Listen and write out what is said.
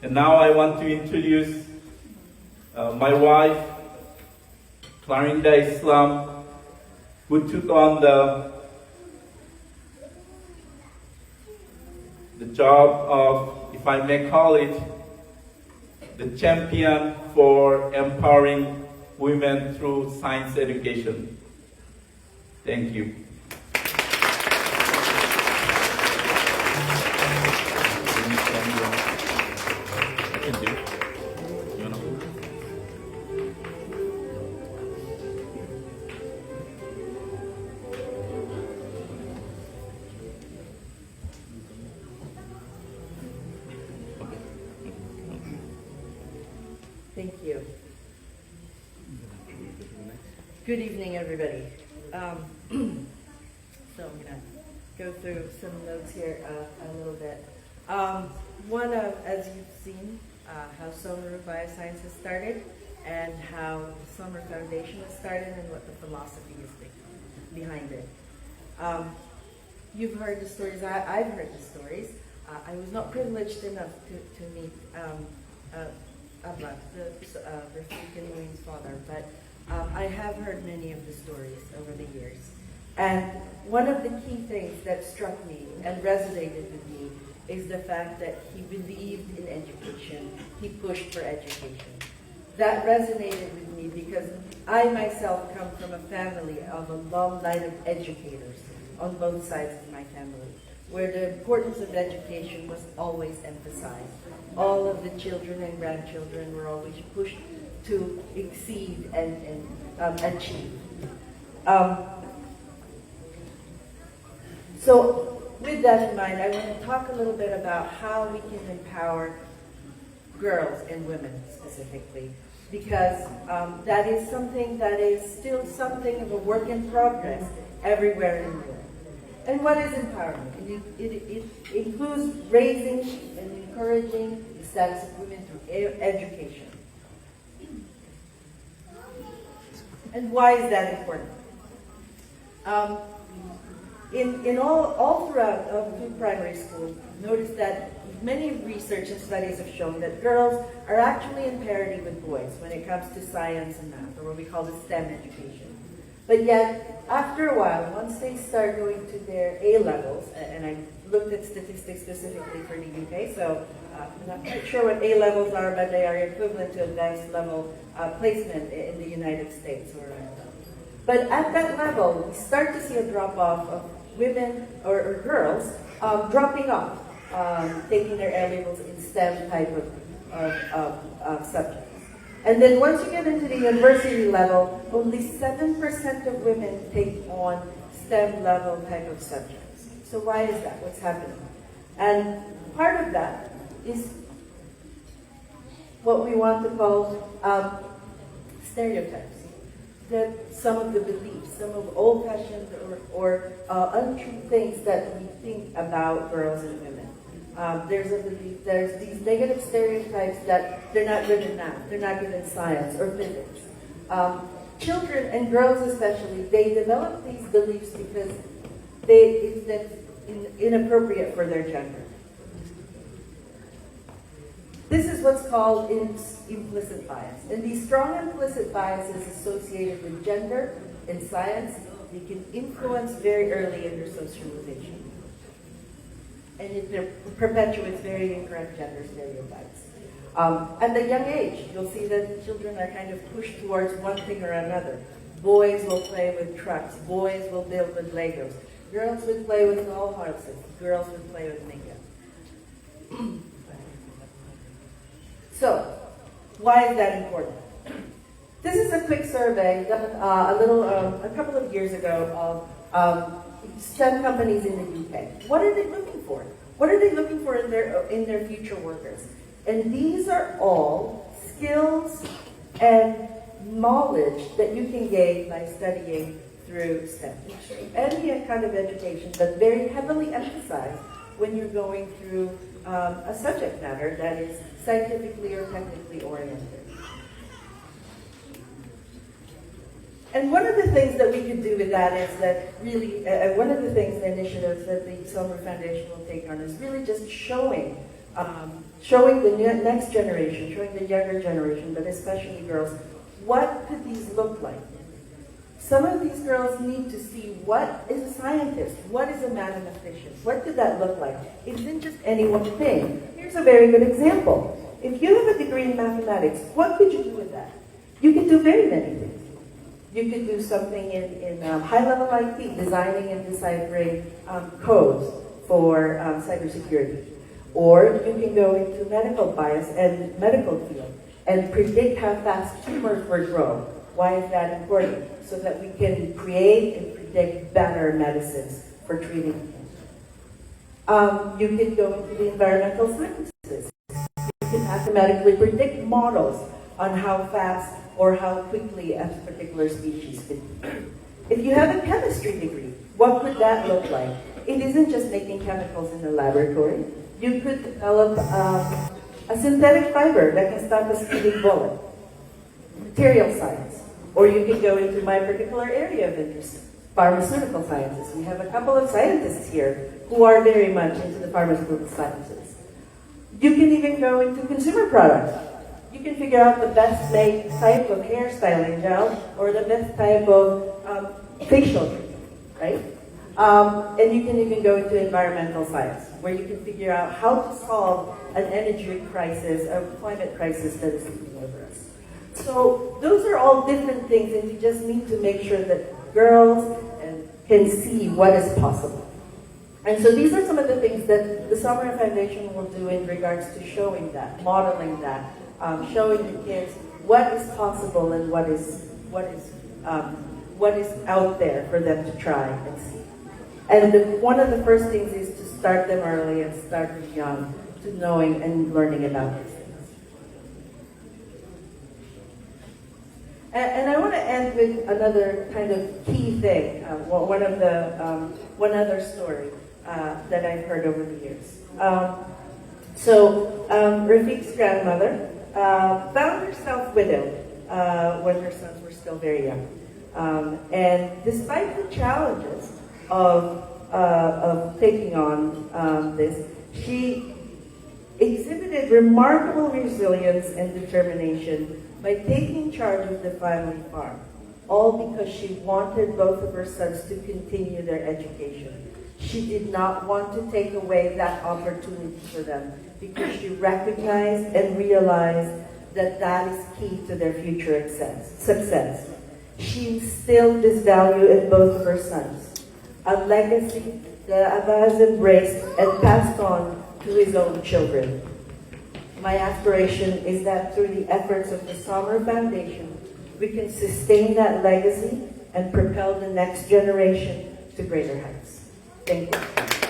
And now I want to introduce my wife, Clarinda Islam, who took on the job of, if I may call it, the champion for empowering women through science education. Thank you. Thank you. Good evening, everybody. So I'm going to go through some notes here a little bit. One of, as you've seen, how Somaru Bioscience has started and how the Somaru Foundation has started and what the philosophy is behind it. You've heard the stories. I've heard the stories. I was not privileged enough to meet Abba, the African Wayne's father, but I have heard many of the stories over the years. And one of the key things that struck me and resonated with me is the fact that he believed in education. He pushed for education. That resonated with me because I myself come from a family of a long line of educators on both sides of my family, where the importance of education was always emphasized. All of the children and grandchildren were always pushed to exceed and achieve. So with that in mind, I want to talk a little bit about how we can empower girls and women specifically, because that is something that is still something of a work in progress everywhere in the world. And what is empowerment? It includes raising and encouraging the status of women through education. And why is that important? In all throughout through primary school, notice that many research and studies have shown that girls are actually in parity with boys when it comes to science and math, or what we call the STEM education. But yet, after a while, once they start going to their A levels, and I looked at statistics specifically for the UK, so I'm not quite sure what A levels are, but they are equivalent to advanced level placement in the United States. But at that level, we start to see a drop-off of women or girls dropping off, taking their A levels in STEM type of subjects. And then once you get into the university level, only 7% of women take on STEM level type of subjects. So why is that? What's happening? And part of that is what we want to call stereotypes. That some of the beliefs, some of old-fashioned or untrue things that we think about girls and women. There's a belief, there's these negative stereotypes that they're not good in math, they're not good in science or physics. Children and girls especially, they develop these beliefs because it's inappropriate for their gender. This is what's called implicit bias. And these strong implicit biases associated with gender and science, they can influence very early in their socialization. And it perpetuates very incorrect gender stereotypes. At a young age, you'll see that children are kind of pushed towards one thing or another. Boys will play with trucks. Boys will build with Legos. Girls would play with doll houses. Girls would play with makeup. So, why is that important? This is a quick survey done a couple of years ago of STEM companies in the UK. What are they looking for? What are they looking for in their future workers? And these are all skills and knowledge that you can gain by studying through STEM. Any kind of education, but very heavily emphasized when you're going through a subject matter that is scientifically or technically oriented. And one of the things that we could do with that is that really, one of the things, the initiatives that the Somaru Foundation will take on is really just showing showing the next generation, showing the younger generation, but especially girls, what could these look like? Some of these girls need to see what is a scientist, what is a mathematician, what could that look like? It isn't just any one thing. Here's a very good example. If you have a degree in mathematics, what could you do with that? You could do very many things. You could do something in high-level IT, designing and deciphering codes for cybersecurity. Or you can go into medical bias and medical field and predict how fast tumors will grow. Why is that important? So that we can create and predict better medicines for treating cancer. You can go into the environmental sciences. You can mathematically predict models on how fast or how quickly a particular species can be. If you have a chemistry degree, what could that look like? It isn't just making chemicals in the laboratory. You could develop a synthetic fiber that can stop a speeding bullet. Material science. Or you can go into my particular area of interest, pharmaceutical sciences. We have a couple of scientists here who are very much into the pharmaceutical sciences. You can even go into consumer products. You can figure out the best made type of hairstyling gel or the best type of facial treatment, right? And you can even go into environmental science, where you can figure out how to solve an energy crisis, a climate crisis that is looming over us. So those are all different things, and you just need to make sure that girls can see what is possible. And so these are some of the things that the Samara Foundation will do in regards to showing that, modeling that, showing the kids what is possible and what is out there for them to try and see. And one of the first things is to start them early and start them young to knowing and learning about these things. And I want to end with another kind of key thing, one other story that I've heard over the years. Rafiq's grandmother found herself widowed when her sons were still very young. And despite the challenges of taking on this, she exhibited remarkable resilience and determination by taking charge of the family farm, all because she wanted both of her sons to continue their education. She did not want to take away that opportunity for them because she recognized and realized that that is key to their future success. She instilled this value in both of her sons, a legacy that Abba has embraced and passed on to his own children. My aspiration is that through the efforts of the Samara Foundation, we can sustain that legacy and propel the next generation to greater heights. Thank you.